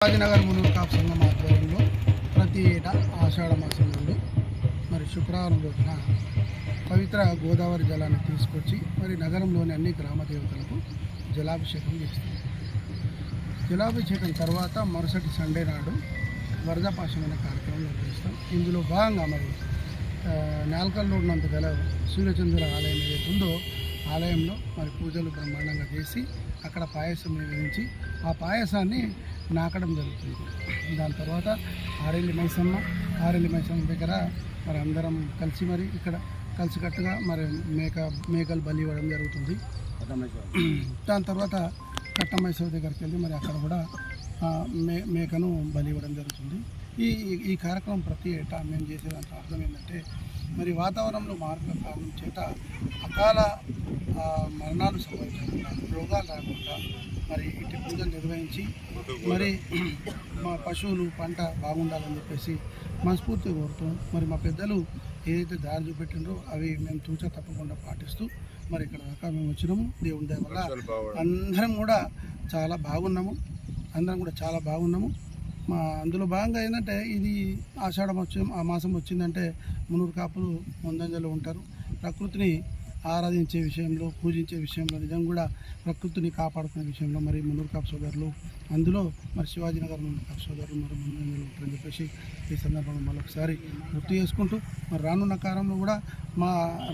శివాజీనగర్ మునూరు కాపు సంఘం ఆధ్వర్యంలో ప్రతి ఏటా ఆషాఢ మాసం నుండి మరి శుక్రవారం రోజున పవిత్ర గోదావరి జలాన్ని తీసుకొచ్చి మరి నగరంలోని అన్ని గ్రామ దేవతలకు జలాభిషేకం చేస్తారు. జలాభిషేకం తర్వాత మరుసటి సండే నాడు వరదపాశం అనే కార్యక్రమం నిర్వహిస్తాం. ఇందులో భాగంగా మరి నాల్కల్లో ఉన్నంత గల సూర్యచంద్రుల ఆలయం ఏదైతుందో ఆలయంలో మరి పూజలు బ్రహ్మాండంగా చేసి అక్కడ పాయసం నిర్వహించి ఆ పాయసాన్ని నాకడం జరుగుతుంది. దాని తర్వాత ఆరెల్లి మైసమ్మ దగ్గర మరి అందరం కలిసి మరి ఇక్కడ కలిసికట్టుగా మరి మేకలు బలి ఇవ్వడం జరుగుతుంది. దాని తర్వాత కట్టమైసవ దగ్గరికి వెళ్ళి మరి అక్కడ కూడా మేకను బలి ఇవ్వడం జరుగుతుంది. ఈ కార్యక్రమం ప్రతి ఏటా మేము చేసేదానికి అర్థం ఏంటంటే మరి వాతావరణంలో మార్పుల కారణం చేత అకాల మరణాలు సంభవించకుండా రోగాలు రాకుండా మరి ఇటు పూజలు నిర్వహించి మరి మా పశువులు పంట బాగుండాలని చెప్పేసి మనస్ఫూర్తిగా కోరుతాం. మరి మా పెద్దలు ఏదైతే దారి చూపెట్టినరో అవి మేము తూచా తప్పకుండా పాటిస్తూ మరి ఇక్కడ దాకా మేము వచ్చినాము. దేవుని దయ వల్ల అందరం కూడా చాలా బాగున్నాము. అందులో భాగంగా ఏంటంటే ఇది ఆ మాసం వచ్చిందంటే మునూరు కాపులు ముందంజలో ఉంటారు. ప్రకృతిని ఆరాధించే విషయంలో, పూజించే విషయంలో, నిజంగా కూడా ప్రకృతిని కాపాడుకునే విషయంలో మరి మునూరు కాపు సోదరులు, అందులో మరి శివాజీనగర్ మునూరు కాపు సోదరులు మరి ముందంజలో ఉంటారని చెప్పేసి ఈ సందర్భంగా మరొకసారి గుర్తు చేసుకుంటూ మరి రానున్న కాలంలో కూడా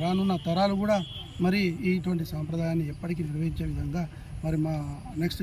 రానున్న తరాలు కూడా మరి ఇటువంటి సాంప్రదాయాన్ని ఎప్పటికీ నిర్వహించే విధంగా మరి మా నెక్స్ట్